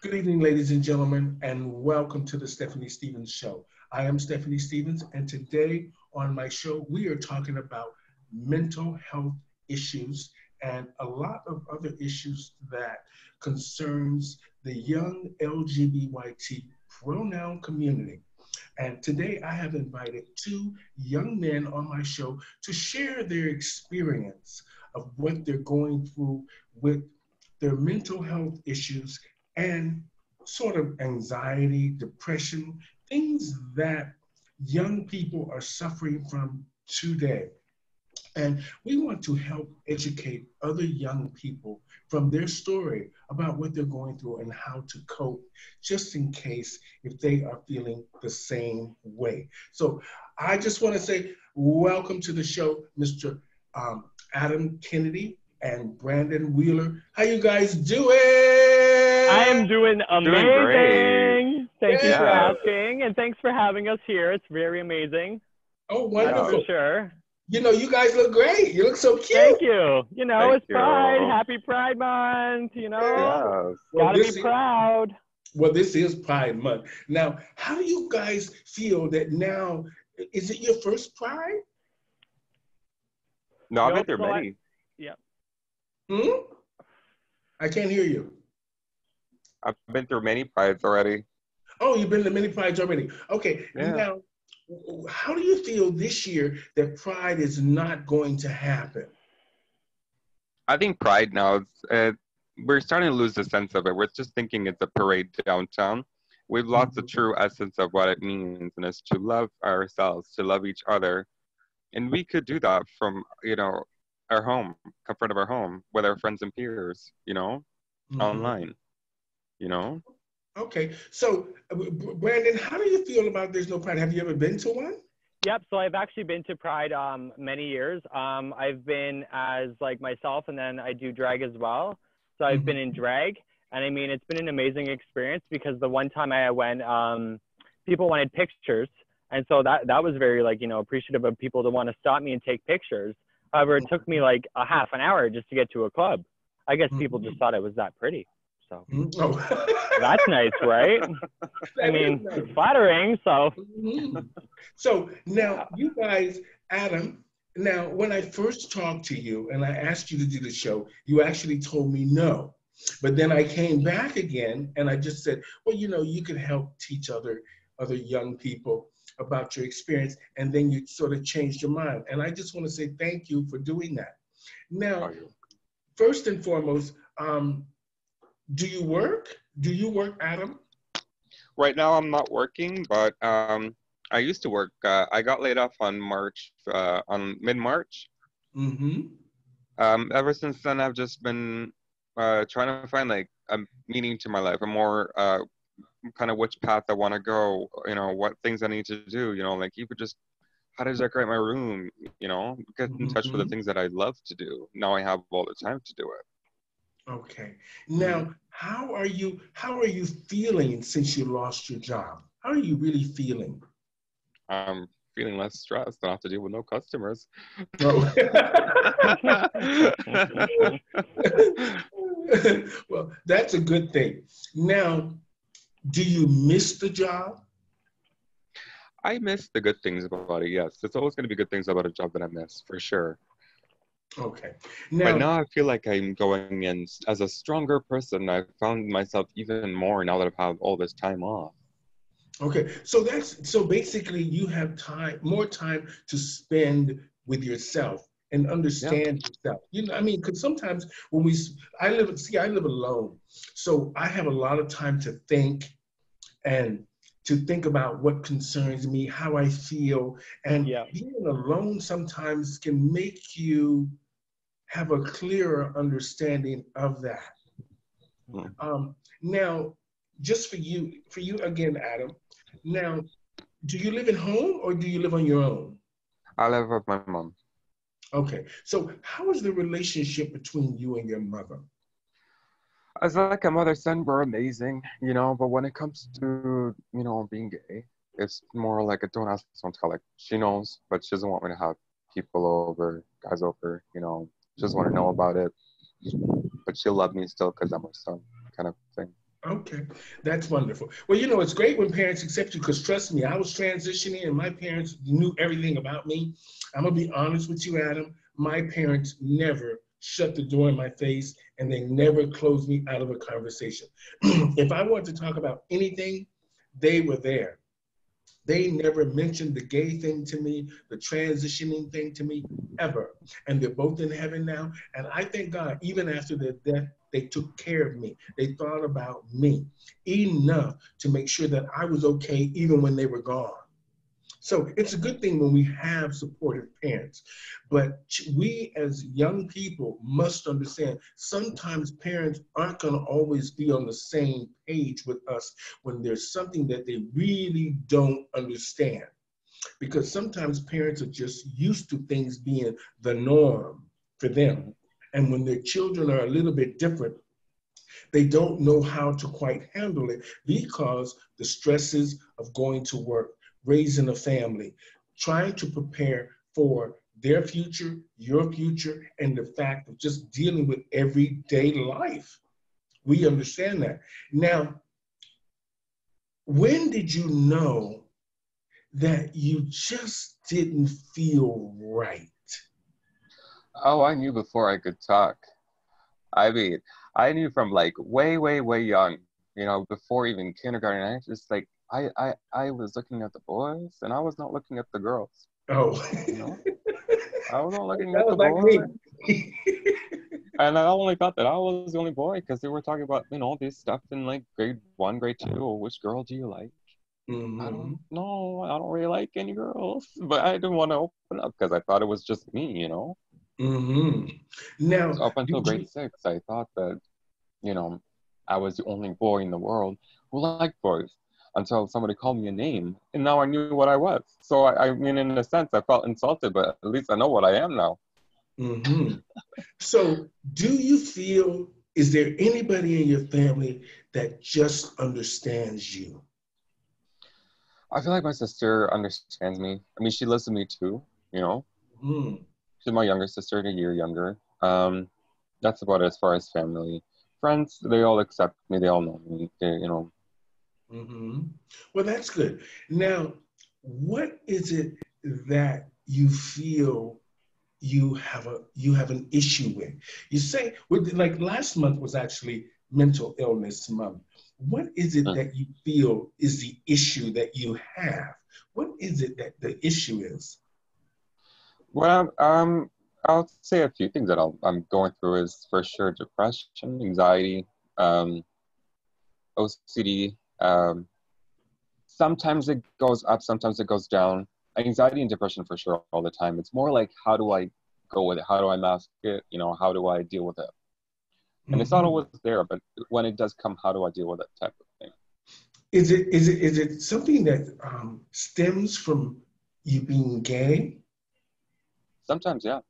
Good evening, ladies and gentlemen, and welcome to the Stephanie Stevens Show. I am Stephanie Stevens, and today on my show, we are talking about mental health issues and a lot of other issues that concerns the young LGBYT pronoun community. And today I have invited two young men on my show to share their experience of what they're going through with their mental health issues and sort of anxiety, depression, things that young people are suffering from today. And we want to help educate other young people from their story about what they're going through and how to cope, just in case if they are feeling the same way. So I just want to say welcome to the show, Mr. Adam Kennedy and Brandon Wheeler. How you guys I doing? am doing Doing great. amazing. Thank you for Yeah. asking, and thanks for having us here. It's very amazing. Oh, That's for wonderful. sure. You know, you guys look great. You look so Thank cute. you. Thank It's Pride. you. Happy Pride Month. Yeah. Yes. Well, Gotta be proud. this is Pride Month. Now, how do you guys feel that now, is it your first Pride? No, I've been Nope. through many. Yeah. Hmm? I can't hear you. I've been through many prides already. Oh, you've been to many Prides already. Okay, Yeah. now, how do you feel this year that Pride is not going to happen? I think pride now, we're starting to lose the sense of it. We're just thinking it's a parade downtown. We've lost the Mhm. true essence of what it means, and it's to love ourselves, to love each other. And we could do that from, our home, comfort of our home, with our friends and peers, Mhm. online, you know? Okay, so Brandon, how do you feel about There's No Pride? Have you ever been to one? Yep. So I've actually been to Pride many years. I've been as like myself, and then I do drag as well. So I've been Mhm. in drag, and I mean it's been an amazing experience because the one time I went, people wanted pictures, and so that was very like appreciative of people to want to stop me and take pictures. However, it took me like a half an hour just to get to a club. I guess people just Mhm. thought I was that pretty. So Mhm. Oh. that's nice, right? I That is mean, it's nice. flattering. So Mhm. So now, yeah. you guys, Adam, now when I first talked to you and I asked you to do the show, you actually told me no. But then I came back again and I just said, well, you could help teach other young people about your experience. And then you sort of changed your mind. And I just want to say thank you for doing that. Oh, Now, you. first and foremost, do you work? Do you work, Adam? Right now, I'm not working, but I used to work. I got laid off on mid-March. Mm-hmm. Ever since then, I've just been trying to find like a meaning to my life, a more kind of which path I want to go. What things I need to do. Like even just how to decorate my room. Get in touch with the Mm-hmm. things that I love to do. Now I have all the time to do it. Okay. Hmm. Now, how are you feeling since you lost your job? How are you really feeling? I'm feeling less stressed. I don't have to deal with no customers. Oh. Well, that's a good thing. Now, do you miss the job? I miss the good things about it. Yes, there's always going to be good things about a job that I miss for sure. Okay. But Now, now I feel like I'm going in as a stronger person. I've found myself even more now that I've had all this time off. okay. So basically you have more time to spend with yourself and Yeah. understand yourself. I mean, because sometimes when I live alone, so I have a lot of time to think and to think about what concerns me, how I feel. And Yeah. being alone sometimes can make you have a clearer understanding of that. Mm. Now, just for you again, Adam. Now, do you live at home or do you live on your own? I live with my mom. Okay, so how is the relationship between you and your mother? As like a mother son, we're amazing, but when it comes to, being gay, it's more like a don't ask, don't tell. Like she knows, but she doesn't want me to have people over, guys over, she doesn't want to know about it, but she'll love me still because I'm her son, kind of thing. Okay, that's wonderful. Well, it's great when parents accept you because trust me, I was transitioning and my parents knew everything about me. I'm gonna be honest with you, Adam. My parents never shut the door in my face and they never closed me out of a conversation. If I wanted to talk about anything, they were there. They never mentioned the gay thing to me, the transitioning thing to me, ever. And they're both in heaven now. And I thank God, even after their death, they took care of me. They thought about me enough to make sure that I was okay, even when they were gone. So it's a good thing when we have supportive parents. But we as young people must understand sometimes parents aren't going to always be on the same page with us when there's something that they really don't understand. Because sometimes parents are just used to things being the norm for them. And when their children are a little bit different, they don't know how to quite handle it because the stresses of going to work, raising a family, trying to prepare for their future, your future, and the fact of just dealing with everyday life. We understand that. Now, when did you know that you just didn't feel right? Oh, I knew before I could talk. I mean, I knew from like way, way, way young, before even kindergarten. I just like I was looking at the boys and I was not looking at the girls. Oh, You know, I was not looking that at was the like boys, me. and I only thought that I was the only boy because they were talking about this stuff in like grade one, grade two. Oh, which girl do you like? I Hmm. don't know. I don't really like any girls, but I didn't want to open up because I thought it was just me. Hmm. Now, So up until did grade you? six, I thought that you know, I was the only boy in the world who liked boys until somebody called me a name, and now I knew what I was. So I mean, in a sense, I felt insulted, but at least I know what I am now. Hmm. So, do you feel, is there anybody in your family that just understands you? I feel like my sister understands me. I mean, she lives with me too. You know, Mm. she's my younger sister, a year younger. That's about it as far as family. Friends, they all accept me. They all know me. They. Hmm. Well, that's good. Now, what is it that you feel you have an issue with? You say, like last month was actually Mental Illness Month. What is it Mm. that you feel is the issue that you have? What is it that the issue is? Well, I'll say a few things that I'm going through is for sure depression, anxiety, OCD. Sometimes it goes up, sometimes it goes down. Anxiety and depression for sure all the time. It's more like how do I go with it? How do I mask it? How do I deal with it? And it's not Hmm. always there, but when it does come, how do I deal with it type of thing? Is it something that stems from you being gay? Sometimes, yeah,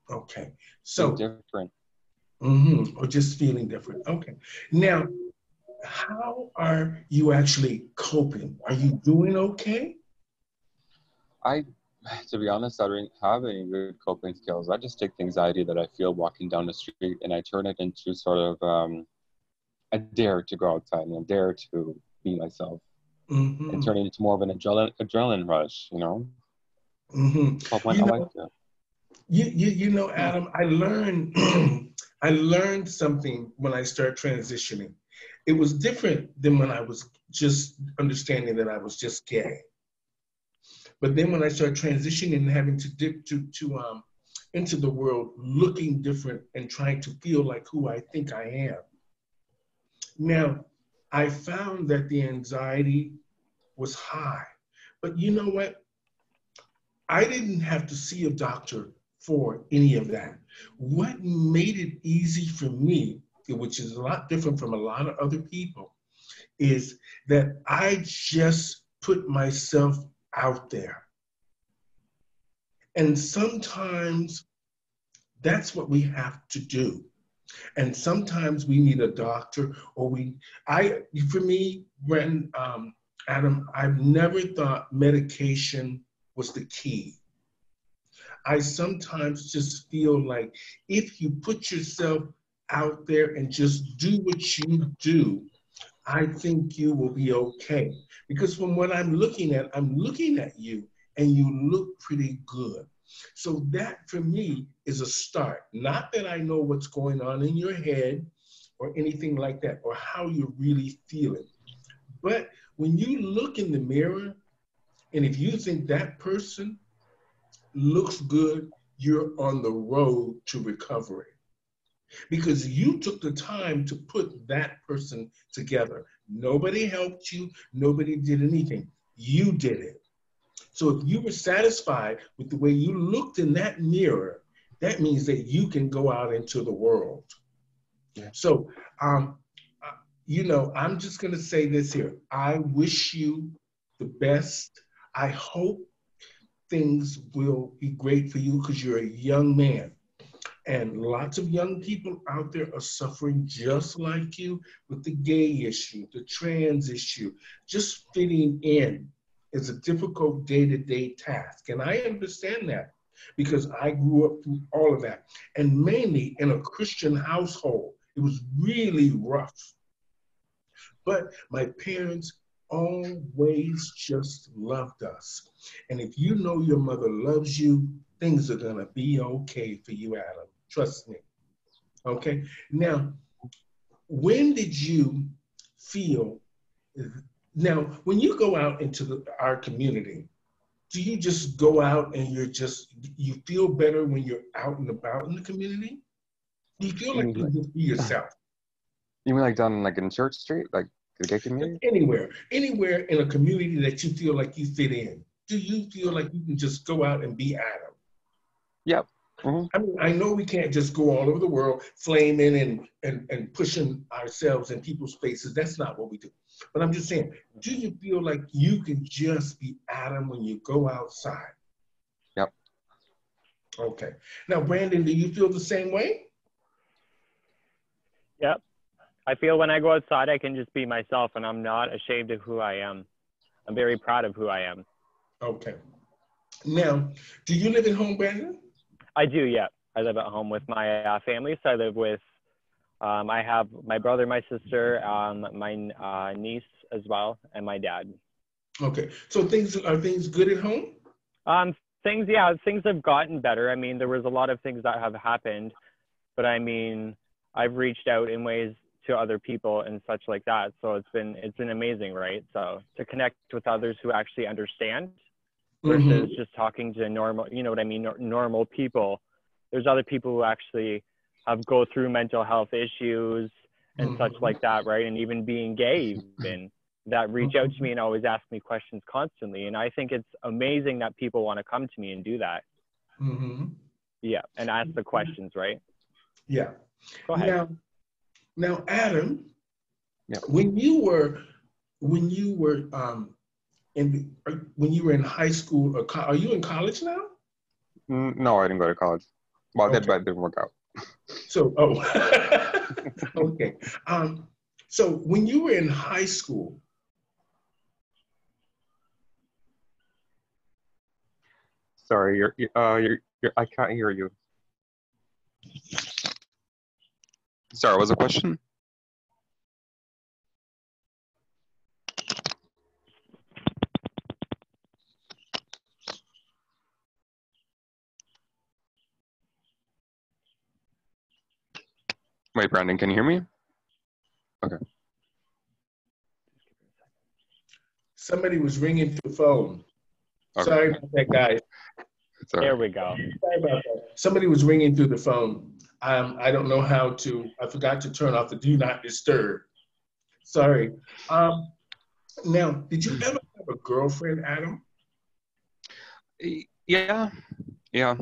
Okay, being so different. or just feeling different. Okay, now how are you actually coping? Are you doing okay? I, to be honest, I don't have any good coping skills. I just take the anxiety that I feel walking down the street and I turn it into sort of a dare to go outside and a dare to be myself and Hmm. turn it into more of an adrenaline rush. Hmm. But when You I like know, to. Adam, I learned I learned something when I started transitioning. It was different than when I was just understanding that I was just gay. But then when I started transitioning and having to dip to into the world looking different and trying to feel like who I think I am. Now, I found that the anxiety was high. But you know what? I didn't have to see a doctor for any of that. What made it easy for me, which is a lot different from a lot of other people, is that I just put myself out there. And sometimes that's what we have to do. And sometimes we need a doctor, or for me, when Adam, I've never thought medication was the key. I sometimes just feel like if you put yourself out there and just do what you do, I think you will be okay. Because from what I'm looking at you and you look pretty good. So that for me is a start. Not that I know what's going on in your head or anything like that, or how you're really feeling. But when you look in the mirror, and if you think that person looks good, you're on the road to recovery. Because you took the time to put that person together. Nobody helped you, nobody did anything. You did it. So if you were satisfied with the way you looked in that mirror, that means that you can go out into the world. Yeah. So, I'm just going to say this here. I wish you the best. I hope things will be great for you because you're a young man. And lots of young people out there are suffering just like you with the gay issue, the trans issue. Just fitting in is a difficult day-to-day task. And I understand that because I grew up through all of that. And mainly in a Christian household, it was really rough. But my parents always just loved us. And if you know your mother loves you, things are going to be okay for you, Adam. Trust me. Okay. Now, when did you feel? Now, when you go out into our community, do you just go out and you feel better when you're out and about in the community? Do you feel You like mean you like, can be yourself? you mean like down like in Church Street, like the gay community? Anywhere in a community that you feel like you fit in. Do you feel like you can just go out and be Adam? Yep. Mm-hmm. I mean, I know we can't just go all over the world flaming and pushing ourselves in people's faces. That's not what we do. But I'm just saying, do you feel like you can just be Adam when you go outside? Yep. Okay. Now, Brandon, do you feel the same way? Yep. I feel when I go outside, I can just be myself and I'm not ashamed of who I am. I'm very proud of who I am. Okay. Now, do you live at home, Brandon? I do, yeah. I live at home with my family. So I live with, I have my brother, my sister, my niece as well, and my dad. Okay. So are things good at home? Things have gotten better. I mean, there was a lot of things that have happened, but I mean, I've reached out in ways to other people and such like that. So it's been amazing, right? So to connect with others who actually understand versus just talking to normal, you know what I mean, normal people. There's other people who actually have go through mental health issues and such like that, right? And even being gay, even that reach out to me and always ask me questions constantly. And I think it's amazing that people want to come to me and do that. Yeah, and ask the questions, right? Yeah. Go ahead. Now, Adam, yeah. when you were when you were in high school, or are you in college now? No, I didn't go to college. Well, Okay. that didn't work out. So, okay. So when you were in high school, Sorry, you're I can't hear you. Sorry, what was the question? Wait, Brandon, can you hear me? Okay. somebody was ringing the phone. Okay. Sorry about that, guys. Sorry. There we go. Sorry about that. Somebody was ringing through the phone. I don't know how to. I forgot to turn off the do not disturb. Sorry. Now, did you ever have a girlfriend, Adam? Yeah. Yeah.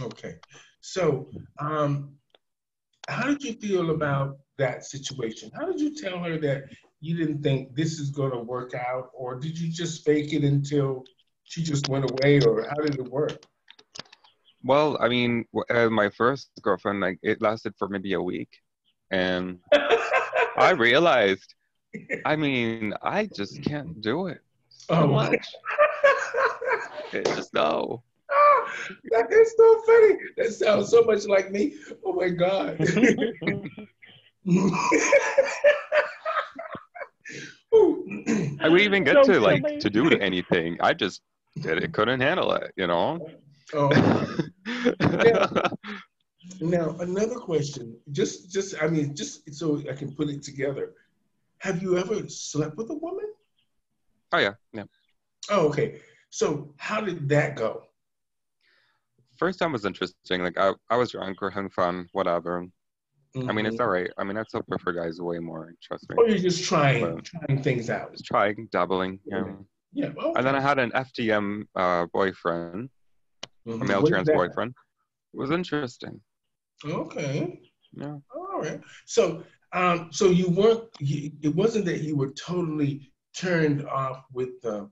Okay. So, how did you feel about that situation? How did you tell her that you didn't think this is going to work out, or did you just fake it until she just went away, or how did it work? Well, I mean, my first girlfriend, like, it lasted for maybe a week, and I realized, I mean, I just can't do it so much. It's just no. That is so funny. That sounds so much like me. Oh my God. I would even get Don't to kill like me. to do anything. I just did it, couldn't handle it, you know. Oh, now, now another question. I mean, just so I can put it together. Have you ever slept with a woman? Oh yeah, yeah. Oh, okay. So how did that go? First time was interesting. Like I was drunk, we're having fun, whatever. I mean, it's all Hmm. right. I mean, I still prefer guys way more, trust me. Or you're just But trying things out? just trying, dabbling, you know. Yeah. And then I Okay. had an FTM boyfriend, a Hmm. male What is trans that? boyfriend. It was interesting. Okay. Yeah. All right. So, so you weren't. It wasn't that you were totally turned off with the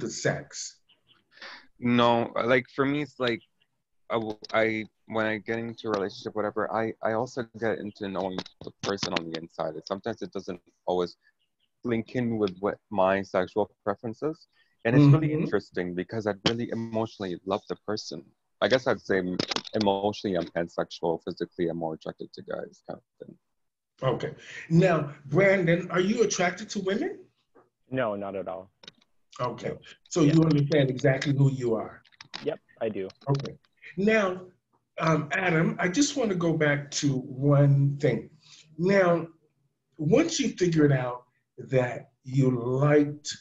sex. No, like for me, it's like when I get into a relationship, whatever, I also get into knowing the person on the inside. And sometimes it doesn't always link in with what my sexual preferences. And it's really Hmm. interesting because I really emotionally love the person. I guess I'd say emotionally I'm pansexual, physically I'm more attracted to guys, kind of thing. Okay. Now, Brandon, are you attracted to women? No, not at all. Okay. No. So Yeah. you understand exactly who you are. Yep, I do. Okay. Now, Adam, I just want to go back to one thing. Now, once you figured out that you liked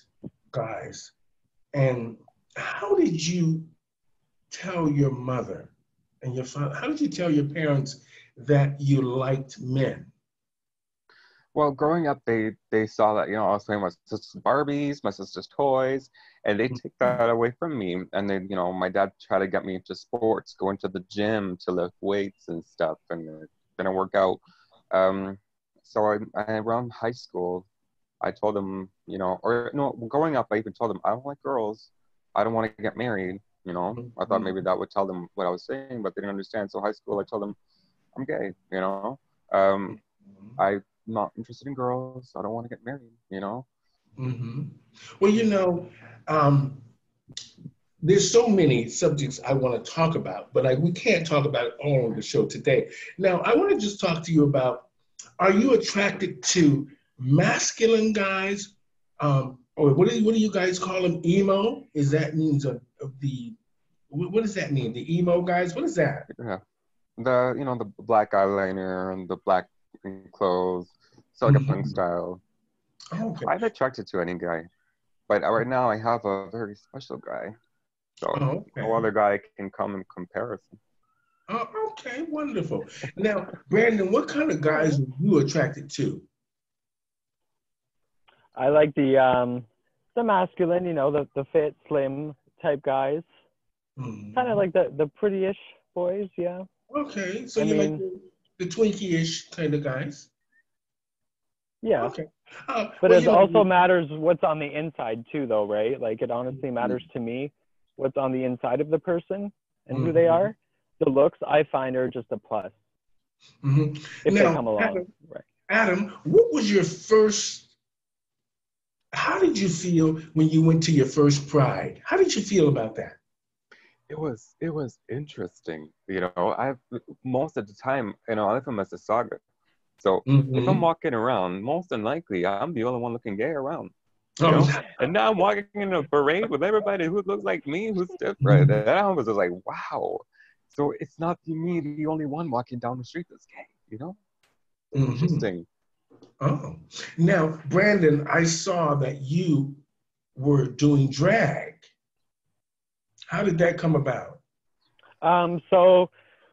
guys, and how did you tell your mother and your father, how did you tell your parents that you liked men? Well, growing up, they saw that, you know, I was playing my sister's Barbies, my sister's toys, and they take that away from me. And then, you know, my dad tried to get me into sports, going to the gym to lift weights and stuff, and it didn't work out. Um, so around high school, I told him, you know, or no, growing up, I even told them I don't like girls. I don't want to get married. You know, I thought maybe Mhm. that would tell them what I was saying, but they didn't understand. So high school, I told them I'm gay. You know, um, I'm not interested in girls. I don't want to get married. You know. Hmm. Well, um, there's so many subjects I want to talk about, but we can't talk about it all on the show today. Now, I want to just talk to you about, are you attracted to masculine guys? Or what do you guys call them? Emo? Is that means of the, what does that mean? The emo guys? What is that? Yeah. The you know the black eyeliner and the black clothes, so like a punk Mhm. style. Oh, okay. I'm attracted to any guy, but right now I have a very special guy, so Oh, no okay. other guy can come in comparison. Oh, okay. Wonderful. Now, Brandon, what kind of guys Oh. are you attracted to? I like the masculine, the fit, slim type guys. Kind of Mhm. like the prettyish boys, yeah. Okay, so I you like mean, the Twinkie-ish kind of guys. yeah. Okay. But Well, it also matters what's on the inside too, though, right? Like it honestly matters to me what's on the inside of the person and who they mhm, are. The looks I find are just a plus mhm. if they Now, come along, right? Adam, what was your first? How did you feel when you went to your first Pride? How did you feel about that? It was interesting, you know. I've most of the time, you know, I live in Mississauga, so if I'm Hmm. walking around, most than likely I'm the only one looking gay around, you Oh, know. And now I'm walking in a parade with everybody who looks like me, who's different. And I was just like, wow. So it's not me, the only one walking down the street that's gay, you know. It's hmm. interesting. Oh. Now, Brandon, I saw that you were doing drag. How did that come about? So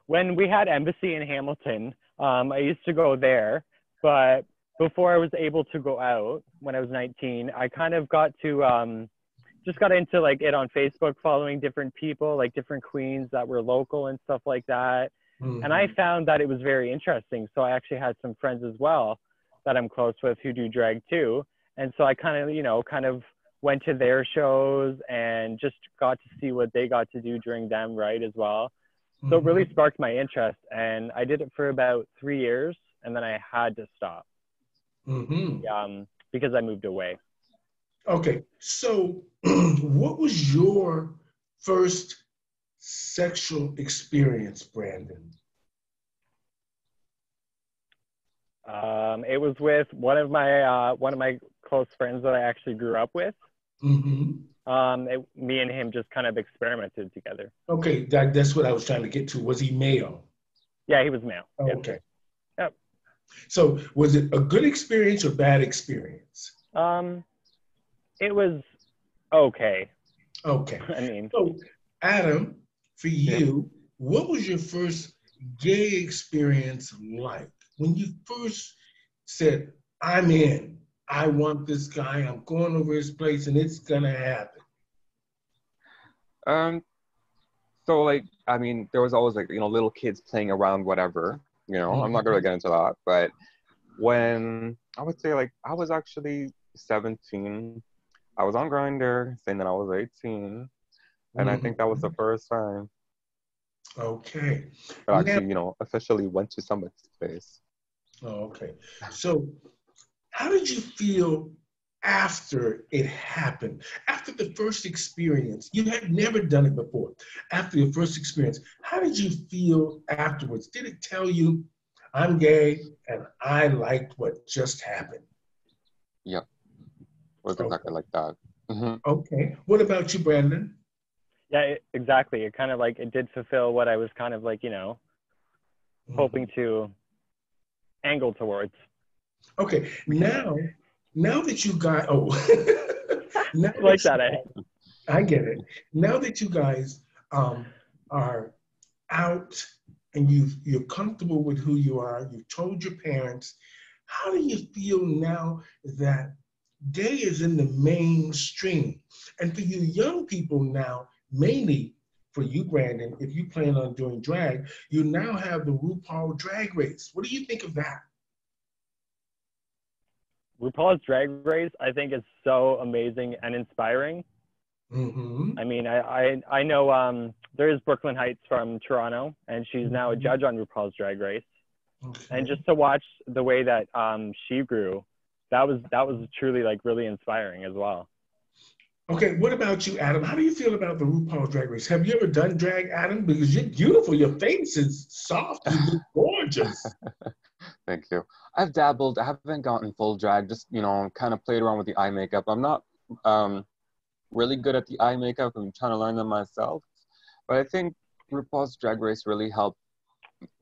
when we had embassy in Hamilton, I used to go there, but before I was able to go out when I was 19, I kind of got to just got into like it on Facebook, following different people, like different queens that were local and stuff like that. And I Hmm. found that it was very interesting. So I actually had some friends as well that I'm close with who do drag too. And so I kind of went to their shows and just got to see what they got to do during them, right, as well. So it really Hmm. sparked my interest. And I did it for about 3 years and then I had to stop Hmm. because I moved away. Okay, so what was your first sexual experience, Brandon? It was with one of my close friends that I actually grew up with. Mm-hmm. Me and him just kind of experimented together. Okay, that's what I was trying to get to. Was he male? Yeah, he was male. Okay. Yep. So was it a good experience or bad experience? It was okay. Okay. I mean, So Adam, for Yeah. you, what was your first gay experience like? When you first said, I'm in, I want this guy, I'm going over his place and it's gonna happen. Um, so like, I mean, there was always like, little kids playing around, whatever, I'm not gonna Mhm. get into that, but when I would say like, I was actually 17, I was on Grindr saying that I was 18, and I think that was the Mhm. first time Okay. that I Now, actually, officially went to somebody's place. okay. So how did you feel after it happened? After the first experience, you had never done it before. After your first experience, how did you feel afterwards? Did it tell you, I'm gay and I liked what just happened? Yeah, it was Okay. exactly like that. Hmm. Okay. What about you, Brandon? yeah, exactly. It kind of like it did fulfill what I was kind of like, hoping Mhm. to angle towards. Okay. Now that you got, now Like that you that, eh? got, I get it. Now that you guys are out and you're comfortable with who you are, you've told your parents, how do you feel now that gay is in the mainstream? And for you young people now, mainly for you, Brandon, if you plan on doing drag, you now have the RuPaul drag race. What do you think of that? RuPaul's Drag Race, I think, is so amazing and inspiring. Mm-hmm. I mean, I know there is Brooklyn Heights from Toronto, and she's now a Mm-hmm. judge on RuPaul's Drag Race. And Okay. just to watch the way that she grew, that was truly like really inspiring as well. Okay, what about you, Adam? How do you feel about the RuPaul Drag Race? Have you ever done drag, Adam? Because you're beautiful. Your face is soft. You look gorgeous. Thank you. I've dabbled. I haven't gotten full drag. Just kind of played around with the eye makeup. I'm not um, really good at the eye makeup. I'm trying to learn them myself. But I think RuPaul's Drag Race really helped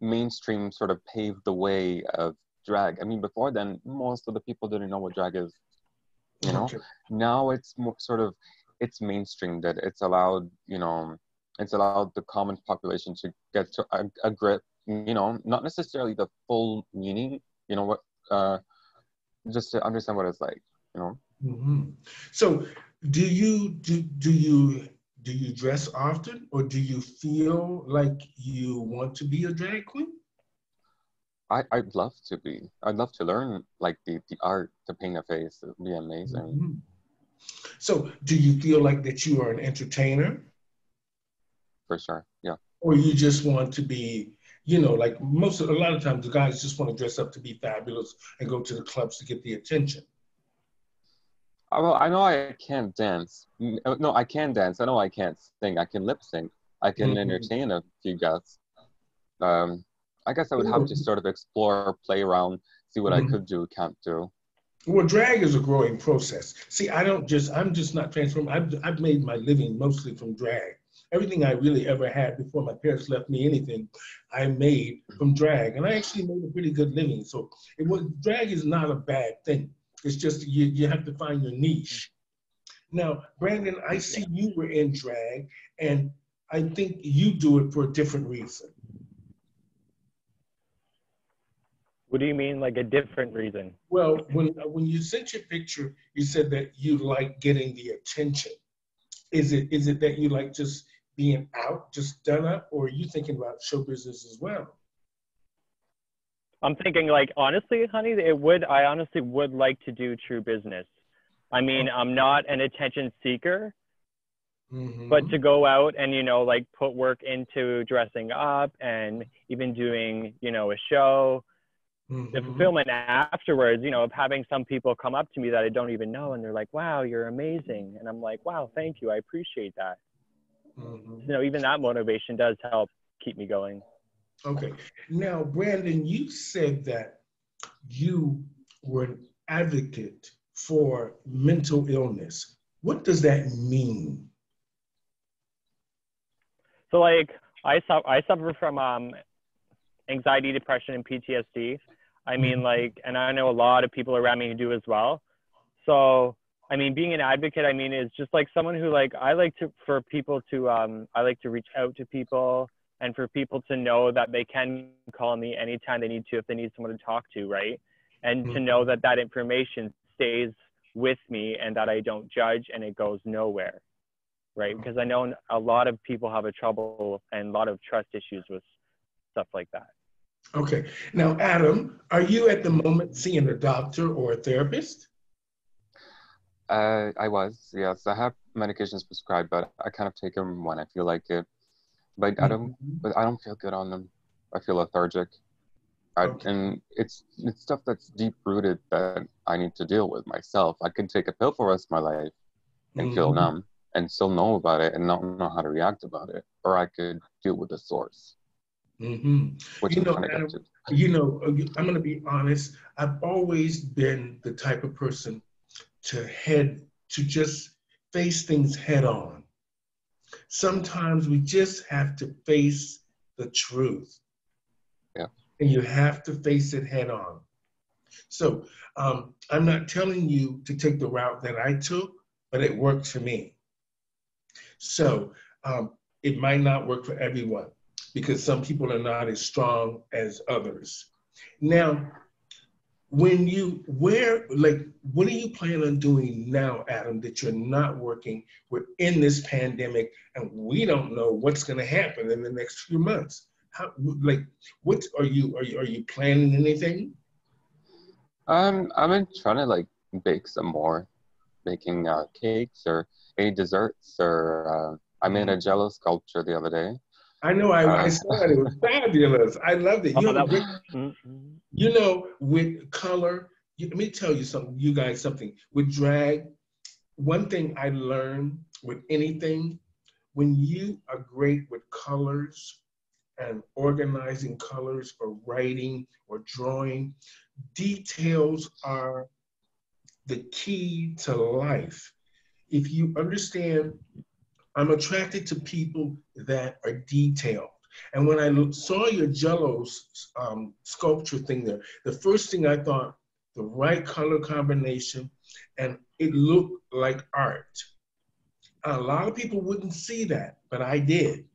mainstream sort of pave the way of drag. I mean, before then, most of the people didn't know what drag is. You know, Okay. now it's more sort of it's mainstream that it's allowed the common population to get to a grip. Not necessarily the full meaning. What just to understand what it's like. You know. Hmm. So, do you dress often, or do you feel like you want to be a drag queen? I'd love to be. I'd love to learn like the art to paint a face. It would be amazing. Hmm. So, do you feel like that you are an entertainer, For sure. Yeah. or you just want to be, like a lot of times the guys just want to dress up to be fabulous and go to the clubs to get the attention. Well, I know I can't dance. No, I can dance. I know I can't sing. I can lip sync. I can Mhm. entertain a few guests. Um, I guess I would have to sort of explore, play around, see what I Mhm. could do, can't do. Well, drag is a growing process. See, I'm just not transformed. I've made my living mostly from drag. Everything I really ever had before my parents left me anything, I made from drag. And I actually made a pretty good living. So drag is not a bad thing. It's just you have to find your niche. Now, Brandon, I Yeah. see you were in drag, and I think you do it for a different reason. What do you mean, like a different reason? Well, when you sent your picture, you said that you like getting the attention. Is it that you like just being out, just done up, or are you thinking about show business as well? I'm thinking like honestly, honey, I honestly would like to do true business. I mean, I'm not an attention seeker, but Mm-hmm. to go out and like put work into dressing up and even doing a show, the Mm-hmm. fulfillment afterwards, of having some people come up to me that I don't even know and they're like, wow, you're amazing, and I'm like, wow, thank you, I appreciate that. Mm-hmm. Even that motivation does help keep me going. Okay. Now, Brandon, you said that you were an advocate for mental illness. What does that mean? So like I suffer from anxiety, depression, and PTSD. I mean, like, and I know a lot of people around me who do as well. So, I mean, being an advocate, I mean, is just like someone who like, I like to, for people to, I like to reach out to people and for people to know that they can call me anytime they need to, if they need someone to talk to, right? And to know that that information stays with me and that I don't judge and it goes nowhere, right? Because I know a lot of people have a trouble and a lot of trust issues with stuff like that. Okay. Now, Adam, are you at the moment seeing a doctor or a therapist? I was, yes. I have medications prescribed, but I kind of take them when I feel like it. But I don't feel good on them. I feel lethargic. Okay. And it's stuff that's deep rooted that I need to deal with myself. I can take a pill for the rest of my life and feel numb and still know about it and not know how to react about it, or I could deal with the source, which You I'm know, trying to get Adam, to. I'm going to be honest. I've always been the type of person to just face things head on. Sometimes we just have to face the truth, Yeah. and you have to face it head on. So I'm not telling you to take the route that I took, but it worked for me. So it might not work for everyone because some people are not as strong as others. Now, what are you planning on doing now, Adam, that you're not working? We're in this pandemic and we don't know what's going to happen in the next few months. What are you planning anything? I've been trying to like bake some more, making cakes or any desserts, or I made a Jello sculpture the other day. I know I saw it. It was fabulous. I loved it. You have a great, with color. Let me tell you something, you guys, something with drag. One thing I learned with anything, when you are great with colors and organizing colors or writing or drawing, details are the key to life. If you understand, I'm attracted to people that are detailed. And when I saw your Jello sculpture thing there, the first thing I thought, the right color combination, and it looked like art. A lot of people wouldn't see that, but I did.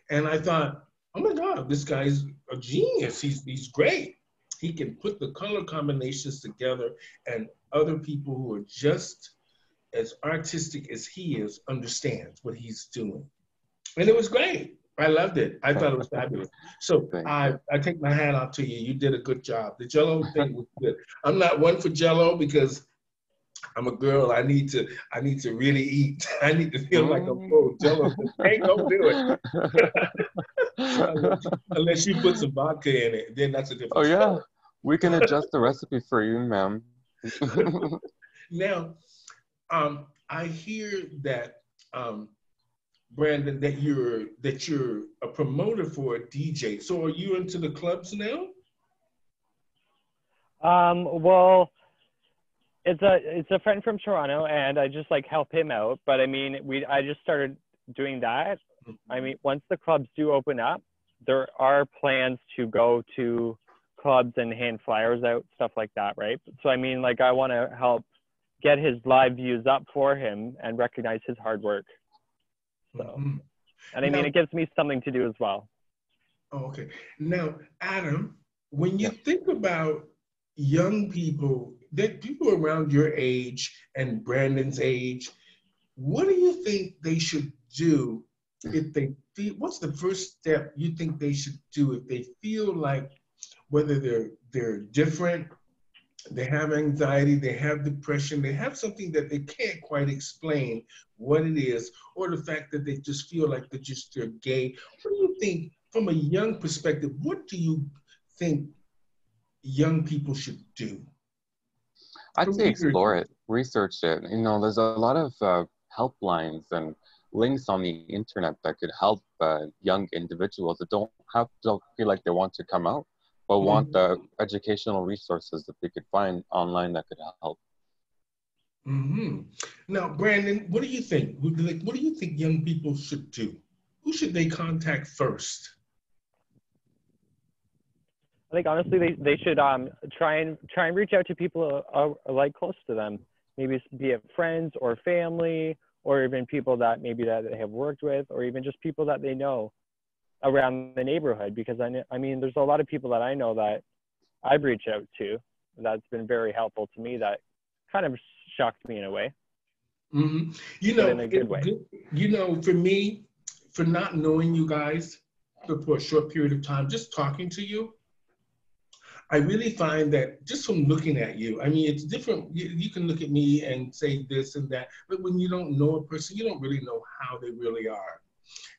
And I thought, oh my God, this guy's a genius. He's great. He can put the color combinations together, and other people who are just as artistic as he is understands what he's doing. And it was great. I loved it. I thought it was fabulous. So I take my hat off to you. You did a good job. The Jello thing was good. I'm not one for Jello because I'm a girl. I need to really eat. I need to feel like I'm full. Jello ain't gonna do it. unless you put some vodka in it, then that's a different story. Oh yeah, we can adjust the recipe for you, ma'am. Now, I hear that Brandon, that you're a promoter for a DJ. So are you into the clubs now? Well, it's a friend from Toronto, and I just like help him out. But I mean, I just started doing that. I mean, once the clubs do open up, there are plans to go to clubs and hand flyers out, stuff like that, right? So I mean, like I want to help get his live views up for him and recognize his hard work. So, and I mean, it gives me something to do as well. Oh, okay. Now, Adam, when you think about young people, that people around your age and Brandon's age, what do you think they should do if they feel, what's the first step you think they should do if they feel like whether they're different, they have anxiety, they have depression, they have something that they can't quite explain what it is, or the fact that they just feel like they're gay. What do you think, from a young perspective, what do you think young people should do? I'd say explore it, research it. You know, there's a lot of helplines and links on the internet that could help young individuals that don't feel like they want to come out, but want the educational resources that they could find online that could help. Mm-hmm. Now, Brandon, what do you think? What do you think young people should do? Who should they contact first? I think honestly they should try and reach out to people like close to them, maybe be it friends or family or even people that maybe that they have worked with or even just people that they know around the neighborhood, because I mean there's a lot of people that I know that I've reached out to that's been very helpful to me, that kind of shocked me in a way, Mm-hmm. but in a good way. For me, for not knowing you guys for a short period of time, just talking to you, I really find that just from looking at you, I mean, it's different. You can look at me and say this and that, but when you don't know a person, you don't really know how they really are.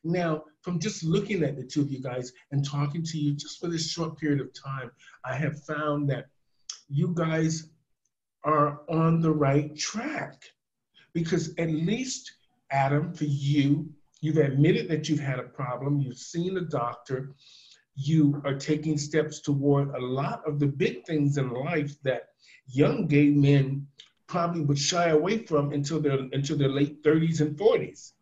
Now, from just looking at the two of you guys and talking to you just for this short period of time, I have found that you guys are on the right track. Because at least, Adam, for you, you've admitted that you've had a problem, you've seen a doctor, you are taking steps toward a lot of the big things in life that young gay men probably would shy away from until their late 30s and 40s.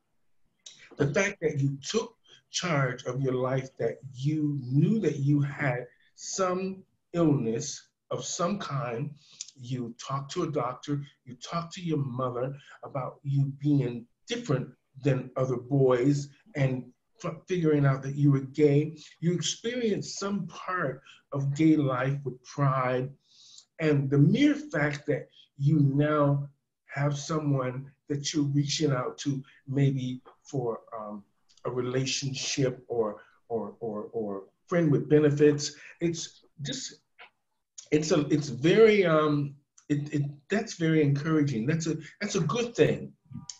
The fact that you took charge of your life, that you knew that you had some illness of some kind, you talked to a doctor, you talked to your mother about you being different than other boys and figuring out that you were gay, you experienced some part of gay life with pride, and the mere fact that you now have someone that you're reaching out to, maybe for a relationship or friend with benefits, it's just it's very that's very encouraging. That's a good thing.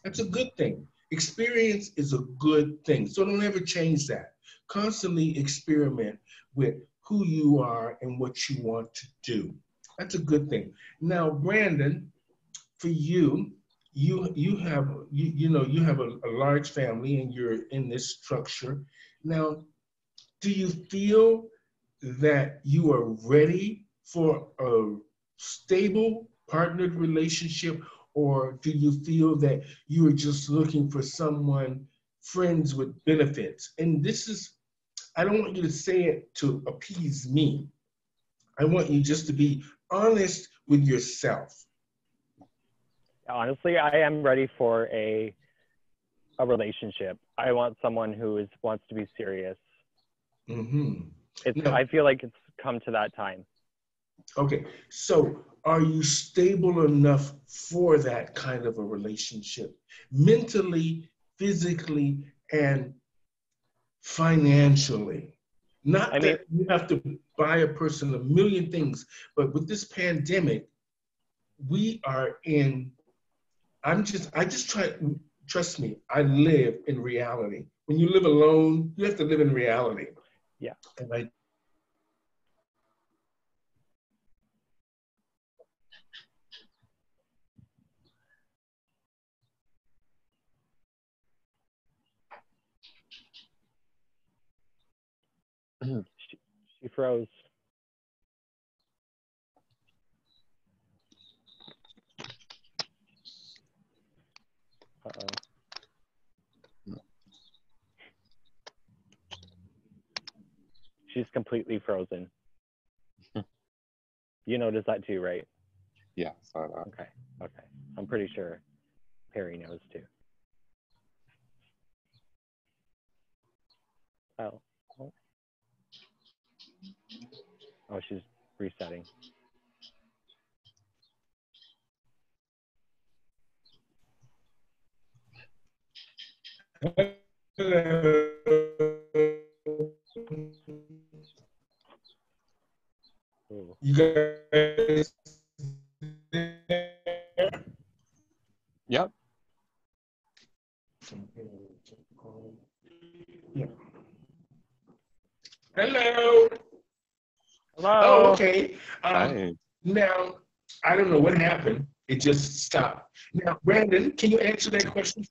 That's a good thing. Experience is a good thing. So don't ever change that. Constantly experiment with who you are and what you want to do. That's a good thing. Now, Brandon, for you, you have a large family and you're in this structure. Now, do you feel that you are ready for a stable partnered relationship, or do you feel that you are just looking for someone, friends with benefits? And this is, I don't want you to say it to appease me. I want you just to be honest with yourself. Honestly, I am ready for a relationship. I want someone who wants to be serious. Mm-hmm. I feel like it's come to that time. Okay, so are you stable enough for that kind of a relationship, mentally, physically, and financially? Not that you have to buy a person a million things, but with this pandemic, we are in, I just try, trust me, I live in reality. When you live alone, you have to live in reality. Yeah. And I she froze. Uh-oh. She's completely frozen. You noticed that too, right? Yeah, saw that. Okay. Okay. I'm pretty sure Perry knows too. Oh. Oh, she's resetting. Ooh. You guys there? Yep. Yeah. Hello. Hello. Oh, okay. Hi. Now, I don't know what happened. It just stopped. Now, Brandon, can you answer that question?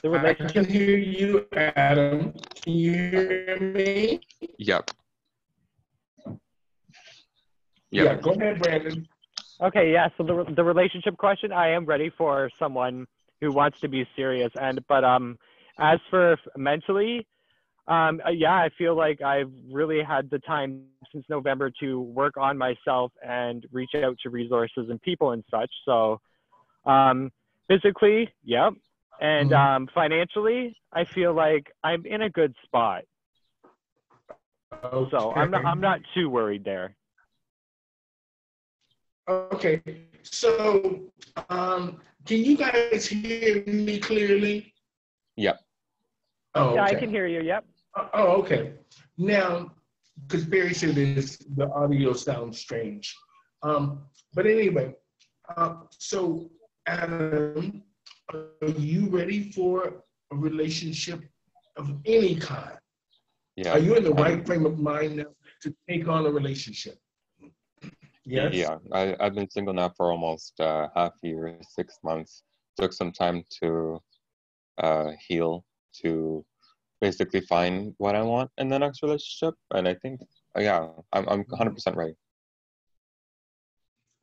The I relationship. can hear you, Adam. Can you hear me? Yep. Yeah, go ahead, Brandon. Okay, yeah. So the relationship question, I am ready for someone who wants to be serious. But as for mentally, yeah, I feel like I've really had the time since November to work on myself and reach out to resources and people and such. So physically, yep. And financially, I feel like I'm in a good spot. Okay. So I'm not too worried there. Okay. So can you guys hear me clearly? Yep. Oh, okay. Yeah, I can hear you. Yep. Oh, okay. Now, because Barry said the audio sounds strange. But anyway, so Adam, are you ready for a relationship of any kind? Yeah. Are you in the right frame of mind now to take on a relationship? Yes? Yeah. I've been single now for almost half a year, 6 months. Took some time to heal, to basically find what I want in the next relationship. And I think, yeah, I'm 100% ready.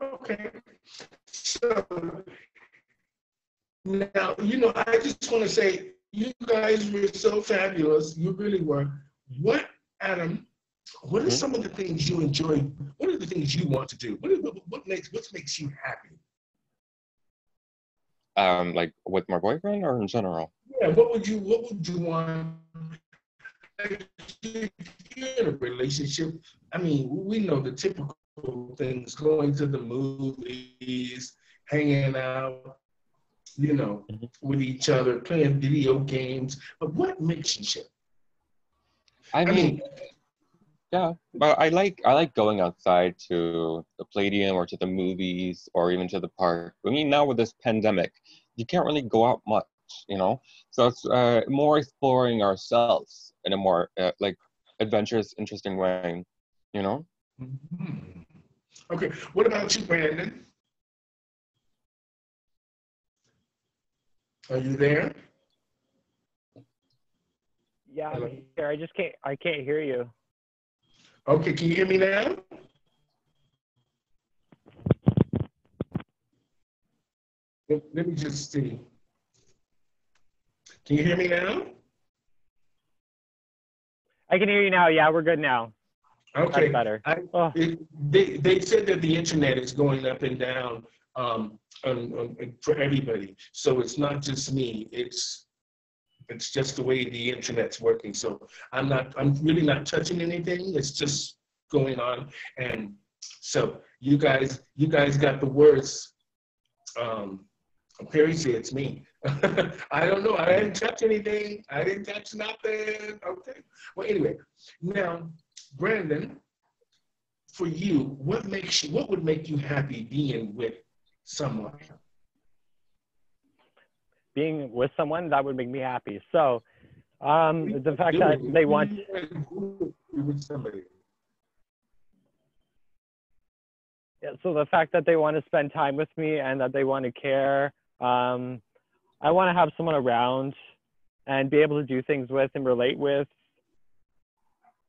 Okay. So now, I just want to say, you guys were so fabulous. You really were. Adam, what are some of the things you enjoy? What are the things you want to do? What makes you happy? Like with my boyfriend or in general? Yeah, what would you want? Like, if you're in a relationship, I mean, we know the typical things: going to the movies, hanging out, with each other, playing video games. But what makes you ship? I mean, yeah, but I like going outside to the Palladium or to the movies or even to the park. I mean, now with this pandemic, you can't really go out much, So it's more exploring ourselves in a more like adventurous, interesting way, Mm-hmm. Okay, what about you, Brandon? Are you there? Yeah, I'm here. I can't hear you. Okay, can you hear me now? Let me just see. Can you hear me now? I can hear you now. Yeah, we're good now. Okay. That's better. They said that the internet is going up and down for everybody. So it's not just me. It's just the way the internet's working. So I'm really not touching anything. It's just going on. And so you guys got the words. Perry said it's me. I don't know. I didn't touch anything. I didn't touch nothing. Okay. Well, anyway, now, Brandon, for you, what would make you happy being with someone? Being with someone, that would make me happy. So the fact that they want with somebody. Yeah, so the fact that they want to spend time with me and that they want to care. I want to have someone around and be able to do things with and relate with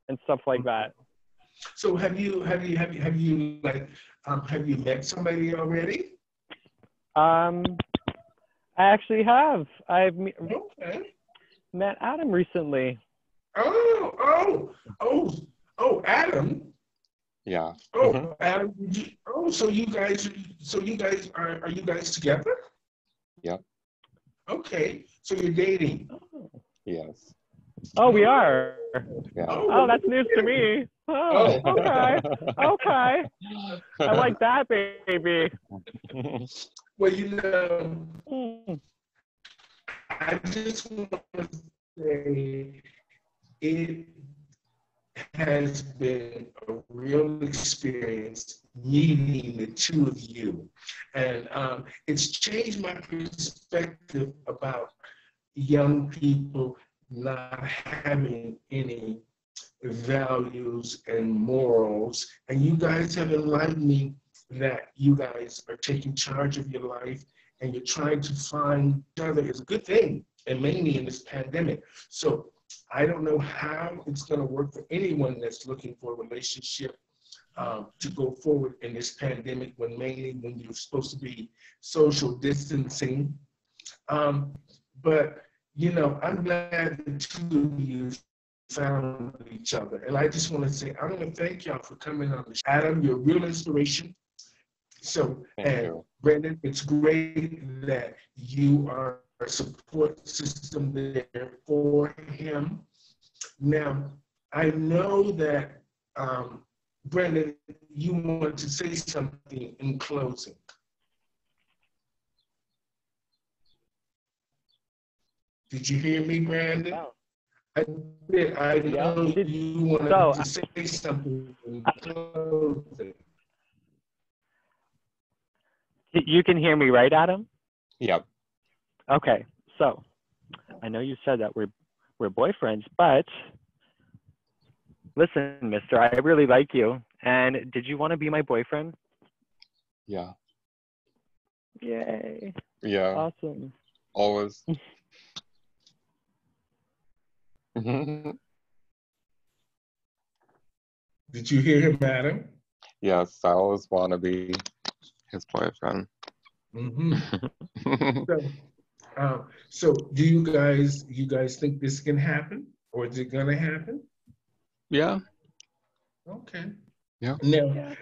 and stuff like that. So have you met somebody already? I actually have. I've met Adam recently. Oh, Adam. Yeah. Oh, Adam. So you guys are you guys together? Yeah. Okay, so you're dating. Yes. Oh, we are. Yeah. Oh, that's news to me. Oh, okay. Okay. I like that, baby. Well, I just want to say it has been a real experience meeting the two of you. And it's changed my perspective about young people not having any values and morals. And you guys have enlightened me that you guys are taking charge of your life and you're trying to find each other is a good thing, and mainly in this pandemic. So I don't know how it's going to work for anyone that's looking for a relationship, to go forward in this pandemic when you're supposed to be social distancing. But, I'm glad the two of you found each other. And I just want to say, I want to thank y'all for coming on the show. Adam, you're a real inspiration. So, Thank you. Brendan, it's great that you are a support system there for him. Now, I know that, Brendan, you want to say something in closing. Did you hear me, Brandon? Wow. I know you wanted to say something in closing. You can hear me, right, Adam? Yep. Okay. So, I know you said that we're boyfriends, but listen, mister, I really like you. And did you want to be my boyfriend? Yeah. Yay. Yeah. Awesome. Always. Did you hear him, Adam? Yes, I always want to be his boyfriend. Mm-hmm. So do you guys think this can happen, or is it gonna happen? Yeah. Okay. Yeah. Now,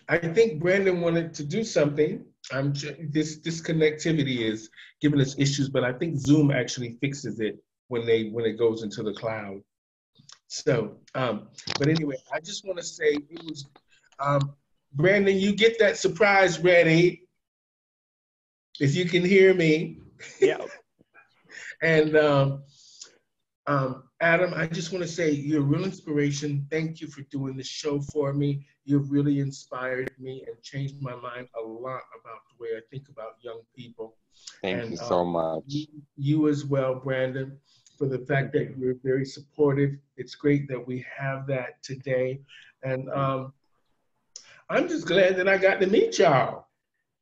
I think Brandon wanted to do something. This connectivity is giving us issues, but I think Zoom actually fixes it when it goes into the cloud. So, but anyway, I just want to say it was, Brandon, you get that surprise ready, if you can hear me. Yeah. And Adam, I just want to say you're a real inspiration. Thank you for doing the show for me. You've really inspired me and changed my mind a lot about the way I think about young people. Thank you so much. You as well, Brandon, for the fact that you're very supportive. It's great that we have that today. And I'm just glad that I got to meet y'all.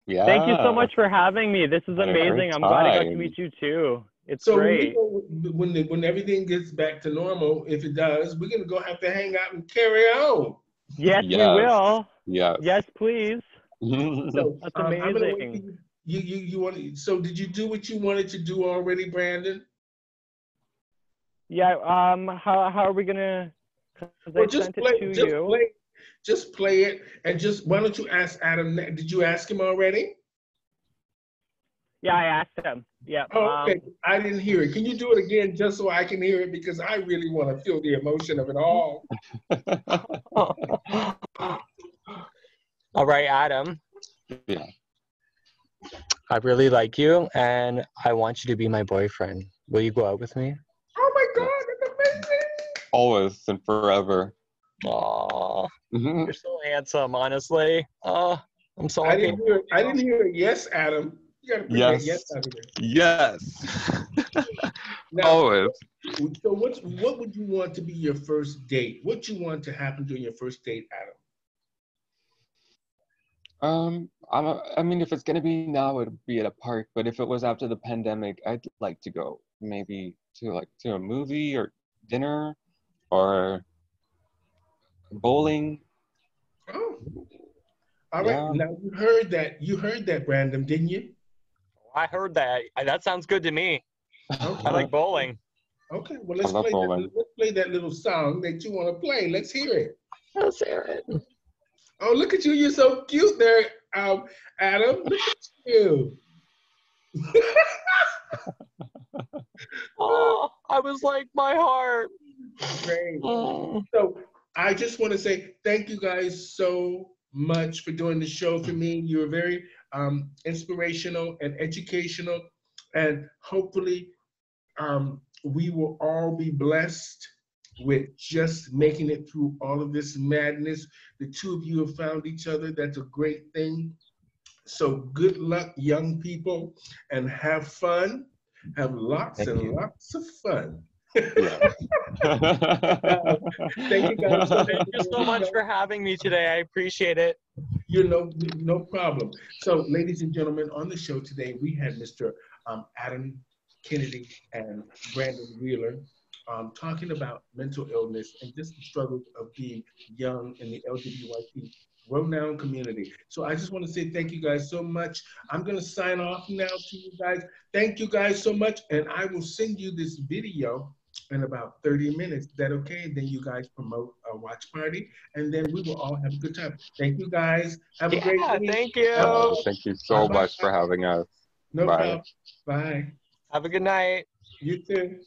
Yeah. Thank you so much for having me. This is amazing. I'm glad I got to meet you too. It's great. So when everything gets back to normal, if it does, we're gonna have to hang out and carry on. Yes, we will. Yes. Yes, please. So that's amazing. I'm gonna wait for you want. So did you do what you wanted to do already, Brandon? Yeah. How are we gonna? Well, just play it, and why don't you ask Adam? Did you ask him already? Yeah, I asked him. Yeah. Oh, okay. I didn't hear it. Can you do it again just so I can hear it? Because I really want to feel the emotion of it all. All right, Adam. Yeah. I really like you, and I want you to be my boyfriend. Will you go out with me? Oh my God, that's amazing! Always and forever. Aw, you're so handsome, honestly. I'm so I didn't hear it. Yes, Adam. You gotta put that yes out of there. Yes. Now, always. So what would you want to be your first date? What you want to happen during your first date, Adam? I mean, if it's gonna be now, it would be at a park. But if it was after the pandemic, I'd like to go maybe to a movie or dinner or bowling. Oh, all right. Yeah. Now you heard that, Brandon, didn't you? I heard that. That sounds good to me. Okay. I like bowling. Okay, well let's play that little song that you want to play. Let's hear it. Let's hear it. Oh, look at you! You're so cute there, Adam. Look at you. Oh, I was like my heart. Great. So I just want to say thank you guys so much for doing the show for me. You were very inspirational and educational, and hopefully we will all be blessed with just making it through all of this madness. The two of you have found each other. That's a great thing. So good luck, young people, and have fun. Have lots and lots of fun. Thank you guys. Thank you so much for having me today. I appreciate it. You know, no problem. So, ladies and gentlemen, on the show today, we had Mr. Adam Kennedy and Brandon Wheeler. talking about mental illness and just the struggles of being young in the LGBTQ pronoun community. So I just want to say thank you guys so much. I'm going to sign off now to you guys. Thank you guys so much. And I will send you this video in about 30 minutes. Is that okay? Then you guys promote a watch party and then we will all have a good time. Thank you guys. Have a great week. Thank you. Thank you so Bye-bye. much for having us. No Bye. problem. Bye. Have a good night. You too.